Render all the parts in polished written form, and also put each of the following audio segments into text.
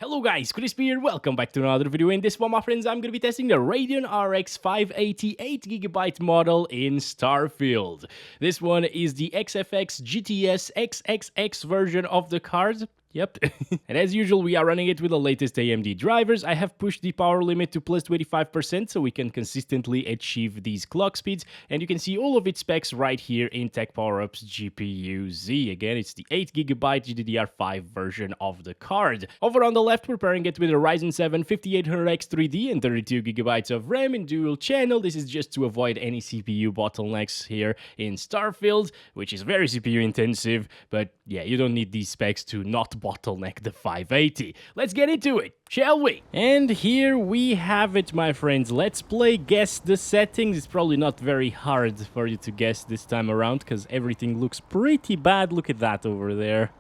Hello guys, Crispy here, welcome back to another video. In this one, my friends, I'm going to be testing the Radeon RX 580 8GB model in Starfield. This one is the XFX GTS XXX version of the card. Yep. And as usual, we are running it with the latest AMD drivers. I have pushed the power limit to plus 25% so we can consistently achieve these clock speeds. And you can see all of its specs right here in Tech PowerUp's GPU Z. Again, it's the 8GB GDDR5 version of the card. Over on the left, we're pairing it with a Ryzen 7 5800X 3D and 32GB of RAM in dual channel. This is just to avoid any CPU bottlenecks here in Starfield, which is very CPU intensive. But yeah, you don't need these specs to not bottleneck the 580. Let's get into it, shall we? And here we have it, my friends. Let's play Guess the Settings. It's probably not very hard for you to guess this time around because everything looks pretty bad. Look at that over there.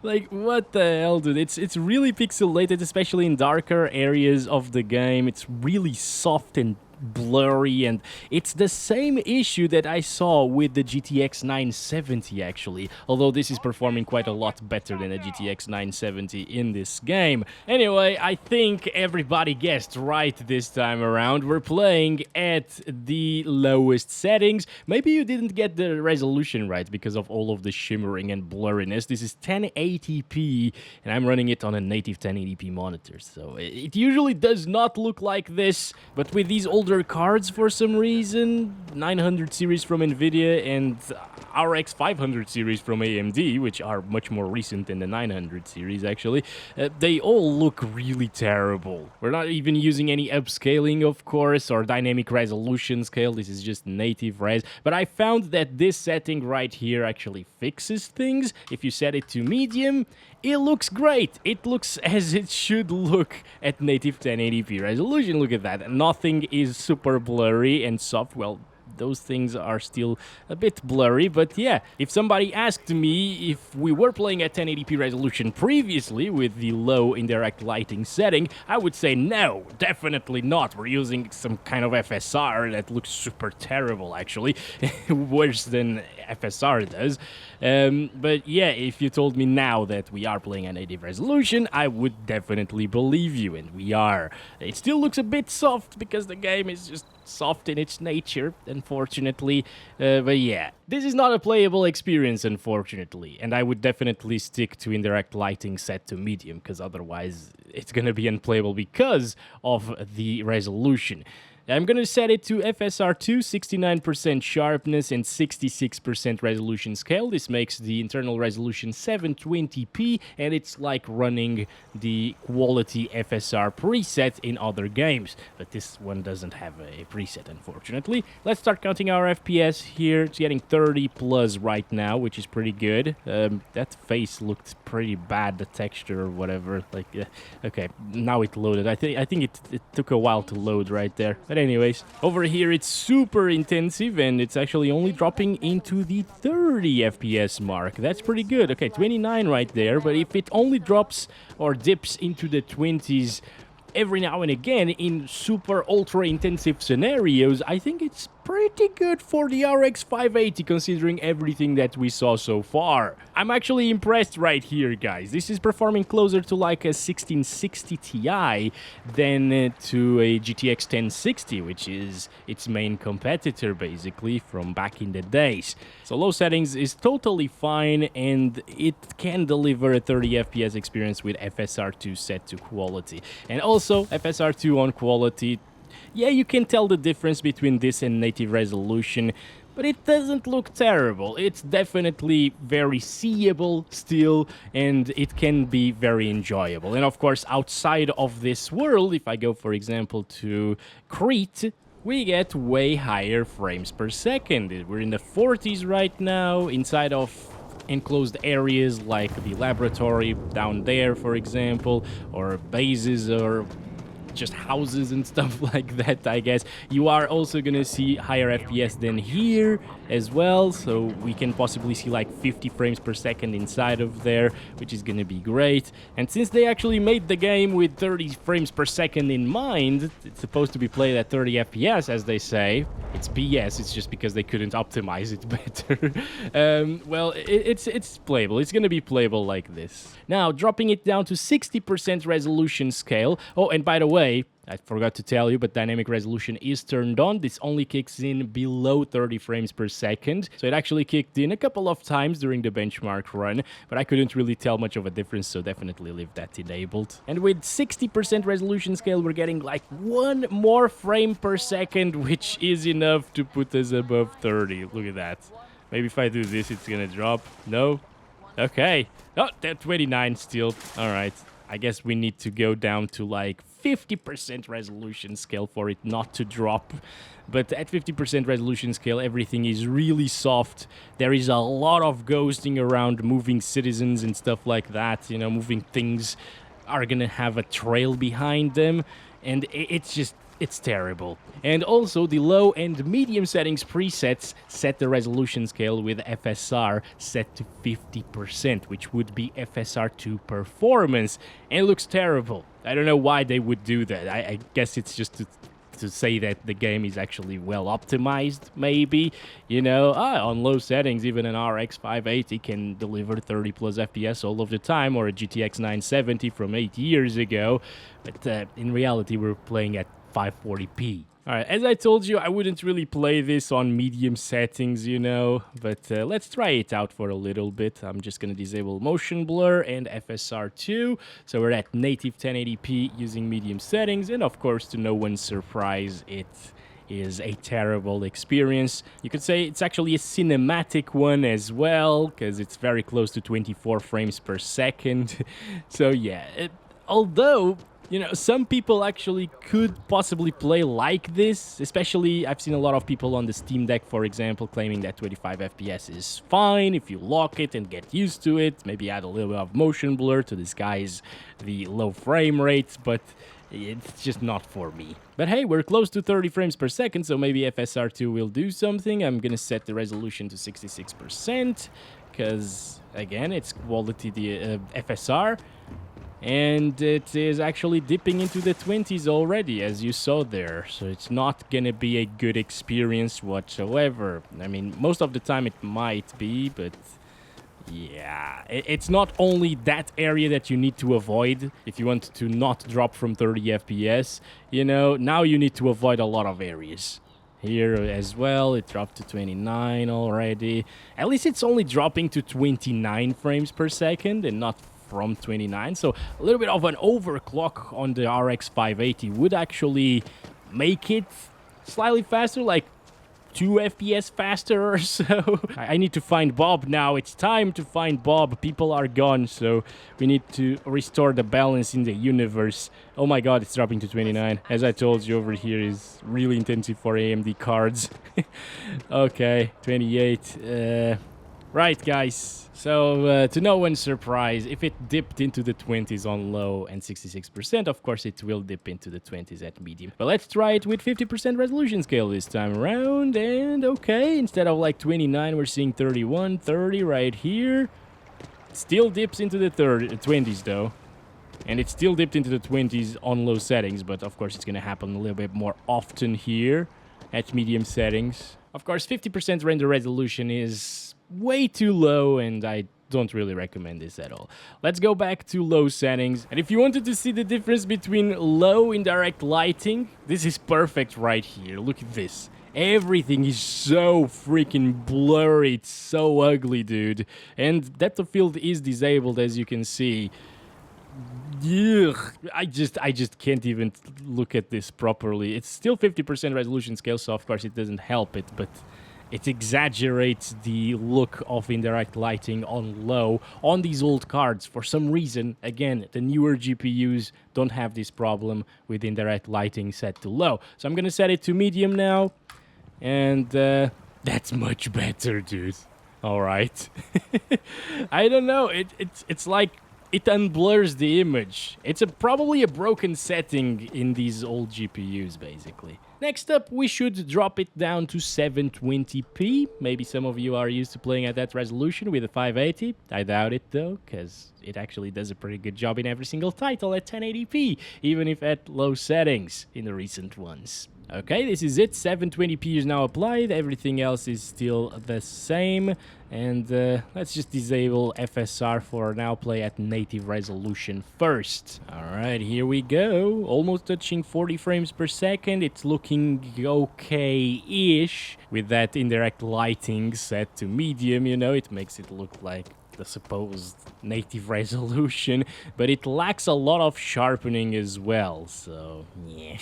Like, what the hell, dude? It's really pixelated, especially in darker areas of the game. It's really soft and blurry, and it's the same issue that I saw with the GTX 970 actually, although this is performing quite a lot better than a GTX 970 in this game. Anyway, I think everybody guessed right this time around. We're playing at the lowest settings. Maybe you didn't get the resolution right because of all of the shimmering and blurriness. This is 1080p and I'm running it on a native 1080p monitor, so it usually does not look like this, but with these older cards for some reason, 900 series from NVIDIA and RX 500 series from AMD, which are much more recent than the 900 series actually, they all look really terrible. We're not even using any upscaling, of course, or dynamic resolution scale. This is just native res, but I found that this setting right here actually fixes things. If you set it to medium, it looks great. It looks as it should look at native 1080p resolution. Look at that. Nothing is super blurry and soft. Well, those things are still a bit blurry, but yeah, if somebody asked me if we were playing at 1080p resolution previously with the low indirect lighting setting, I would say no, definitely not. We're using some kind of FSR that looks super terrible actually, worse than FSR does. But yeah, if you told me now that we are playing at native resolution, I would definitely believe you, and we are. It still looks a bit soft because the game is just soft in its nature, unfortunately, but yeah, this is not a playable experience, unfortunately, and I would definitely stick to indirect lighting set to medium, because otherwise it's gonna be unplayable because of the resolution. I'm going to set it to FSR2, 69% sharpness and 66% resolution scale. This makes the internal resolution 720p, and it's like running the quality FSR preset in other games. But this one doesn't have a preset, unfortunately. Let's start counting our FPS here. It's getting 30 plus right now, which is pretty good. That face looked pretty bad, the texture or whatever. Like, okay, now it loaded. I think it took a while to load right there. But anyways, over here it's super intensive and it's actually only dropping into the 30 FPS mark. That's pretty good. Okay, 29 right there, but if it only drops or dips into the 20s every now and again in super ultra intensive scenarios, I think it's pretty good for the RX 580 considering everything that we saw so far. I'm actually impressed right here, guys. This is performing closer to like a 1660 Ti than to a GTX 1060, which is its main competitor basically from back in the days. So low settings is totally fine and it can deliver a 30 FPS experience with FSR2 set to quality. And also FSR2 on quality, yeah, you can tell the difference between this and native resolution, but it doesn't look terrible. It's definitely very seeable still, and it can be very enjoyable. And of course, outside of this world, if I go, for example, to Crete, we get way higher frames per second. We're in the 40s right now, inside of enclosed areas like the laboratory down there, for example, or bases or just houses and stuff like that, I guess. You are also gonna see higher FPS than here as well, so we can possibly see like 50 frames per second inside of there, which is gonna be great. And since they actually made the game with 30 frames per second in mind, it's supposed to be played at 30 FPS, as they say, It's BS, it's just because they couldn't optimize it better. Well, it's playable. It's gonna be playable like this. Now, dropping it down to 60% resolution scale. Oh, and by the way, I forgot to tell you, but dynamic resolution is turned on. This only kicks in below 30 frames per second. So it actually kicked in a couple of times during the benchmark run, but I couldn't really tell much of a difference, so definitely leave that enabled. And with 60% resolution scale, we're getting like 1 more frame per second, which is enough to put us above 30. Look at that. Maybe if I do this, it's gonna drop. No? Okay. Oh, that 29 still. All right. I guess we need to go down to like 50% resolution scale for it not to drop. But at 50% resolution scale, everything is really soft. There is a lot of ghosting around, moving citizens and stuff like that. You know, moving things are gonna have a trail behind them. And it's terrible. And also, the low and medium settings presets set the resolution scale with FSR set to 50%, which would be FSR2 performance. And it looks terrible. I don't know why they would do that. I guess it's just to say that the game is actually well optimized, maybe. You know, on low settings, even an RX 580 can deliver 30 plus FPS all of the time, or a GTX 970 from 8 years ago. But in reality, we're playing at 540p. Alright, as I told you, I wouldn't really play this on medium settings, you know, but let's try it out for a little bit. I'm just gonna disable motion blur and FSR2, so we're at native 1080p using medium settings, and of course, to no one's surprise, it is a terrible experience. You could say it's actually a cinematic one as well, because it's very close to 24 frames per second. So yeah, although, you know, some people actually could possibly play like this, especially I've seen a lot of people on the Steam Deck, for example, claiming that 25 FPS is fine if you lock it and get used to it, maybe add a little bit of motion blur to disguise the low frame rates, but it's just not for me. But hey, we're close to 30 frames per second, so maybe FSR2 will do something. I'm gonna set the resolution to 66%, because, again, it's quality FSR. And it is actually dipping into the 20s already, as you saw there. So it's not gonna be a good experience whatsoever. I mean, most of the time it might be, but yeah, it's not only that area that you need to avoid if you want to not drop from 30 FPS. You know, now you need to avoid a lot of areas. Here as well, it dropped to 29 already. At least it's only dropping to 29 frames per second and not from 29, so a little bit of an overclock on the RX 580 would actually make it slightly faster, like 2 FPS faster or so. I need to find Bob now. It's time to find Bob. People are gone, so we need to restore the balance in the universe. Oh my god, it's dropping to 29. As I told you, over here is really intensive for AMD cards. Okay, 28. Right, guys. So, to no one's surprise, if it dipped into the 20s on low and 66%, of course it will dip into the 20s at medium. But let's try it with 50% resolution scale this time around, and okay, instead of like 29, we're seeing 31, 30 right here. Still dips into the 20s though. And it still dipped into the 20s on low settings, but of course it's gonna happen a little bit more often here at medium settings. Of course, 50% render resolution is way too low, and I don't really recommend this at all. Let's go back to low settings, and if you wanted to see the difference between low indirect lighting, this is perfect right here. Look at this. Everything is so freaking blurry. It's so ugly, dude. And depth of field is disabled, as you can see. Ugh, I just can't even look at this properly. It's still 50% resolution scale, so of course it doesn't help it, but it exaggerates the look of indirect lighting on low on these old cards. For some reason, again, the newer GPUs don't have this problem with indirect lighting set to low. So I'm gonna set it to medium now, and that's much better, dude. All right. I don't know. It's like it unblurs the image. It's probably a broken setting in these old GPUs, basically. Next up, we should drop it down to 720p. Maybe some of you are used to playing at that resolution with a 580. I doubt it, though, because it actually does a pretty good job in every single title at 1080p, even if at low settings in the recent ones. Okay, this is it. 720p is now applied. Everything else is still the same. And let's just disable FSR for now. Play at native resolution first. Alright, here we go. Almost touching 40 frames per second. It's looking okay-ish. With that indirect lighting set to medium, you know, it makes it look like the supposed native resolution. But it lacks a lot of sharpening as well. So, yeah.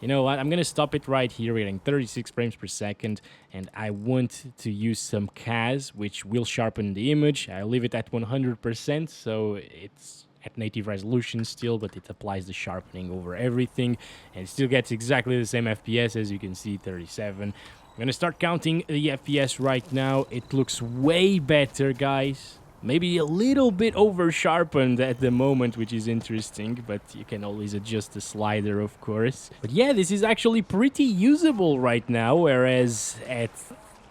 You know what, I'm gonna stop it right here. We're getting 36 frames per second, and I want to use some CAS, which will sharpen the image. I leave it at 100%, so it's at native resolution still, but it applies the sharpening over everything, and it still gets exactly the same FPS, as you can see, 37. I'm gonna start counting the FPS right now. It looks way better, guys. Maybe a little bit over-sharpened at the moment, which is interesting, but you can always adjust the slider, of course. But yeah, this is actually pretty usable right now, whereas at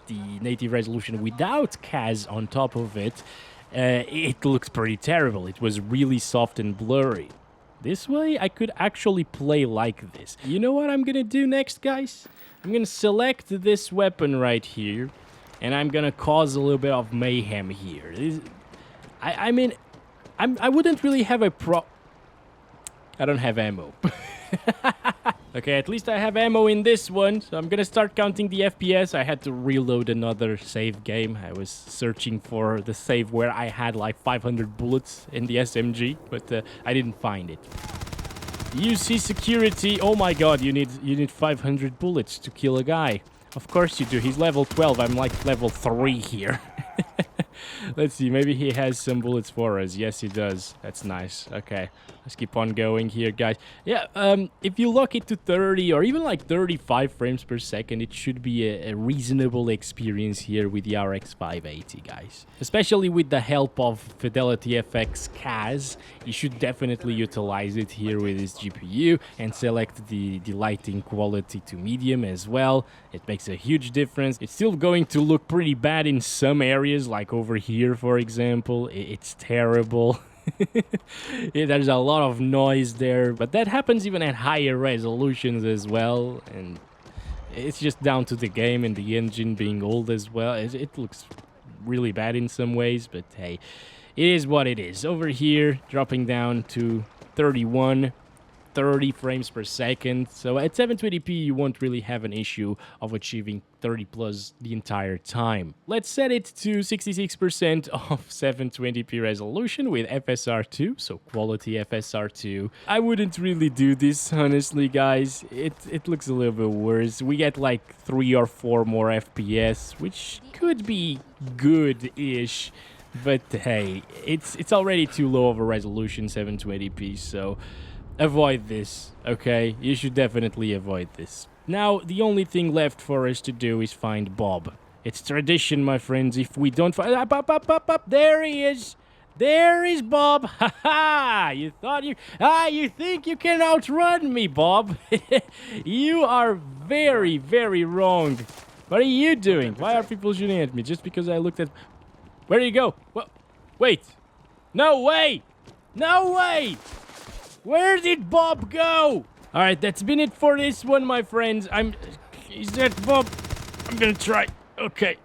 the native resolution without CAS on top of it, it looks pretty terrible. It was really soft and blurry. This way, I could actually play like this. You know what I'm gonna do next, guys? I'm gonna select this weapon right here, and I'm gonna cause a little bit of mayhem here. I mean, I wouldn't really have a I don't have ammo. Okay, at least I have ammo in this one, so I'm gonna start counting the FPS. I had to reload another save game. I was searching for the save where I had like 500 bullets in the SMG, but I didn't find it. UC security. Oh my god, you need 500 bullets to kill a guy. Of course you do. He's level 12. I'm like level 3 here. Let's see. Maybe he has some bullets for us. Yes, he does. That's nice. Okay. Let's keep on going here, guys. Yeah, if you lock it to 30 or even like 35 frames per second, it should be a reasonable experience here with the RX 580, guys. Especially with the help of Fidelity FX CAS, you should definitely utilize it here with this GPU and select the lighting quality to medium as well. It makes a huge difference. It's still going to look pretty bad in some areas, like over here, for example. It's terrible. Yeah, there's a lot of noise there, but that happens even at higher resolutions as well, and it's just down to the game and the engine being old as well. It looks really bad in some ways, but hey, it is what it is. Over here, dropping down to 30 frames per second. So at 720p, you won't really have an issue of achieving 30 plus the entire time. Let's set it to 66% of 720p resolution with FSR2, so quality FSR2. I wouldn't really do this, honestly, guys. It looks a little bit worse. We get like 3 or 4 more FPS, which could be good-ish. But hey, it's already too low of a resolution, 720p, so avoid this, okay? You should definitely avoid this. Now, the only thing left for us to do is find Bob. It's tradition, my friends. If we don't find... There he is! There is Bob! Ha ha! You thought you... you think you can outrun me, Bob? You are very, very wrong. What are you doing? Why are people shooting at me? Just because I looked at... Where did you go? Well, wait. No way! No way! Where did Bob go? Alright, that's been it for this one, my friends. Is that Bob? I'm gonna try. Okay,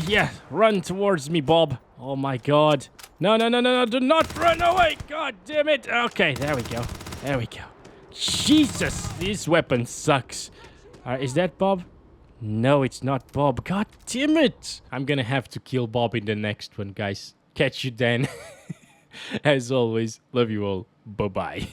yeah. Run towards me, Bob. Oh my god. No, do not run away! God damn it! Okay, there we go. Jesus, this weapon sucks. Alright, is that Bob? No, it's not Bob. God damn it! I'm gonna have to kill Bob in the next one, guys. Catch you then. As always, love you all. Bye-bye.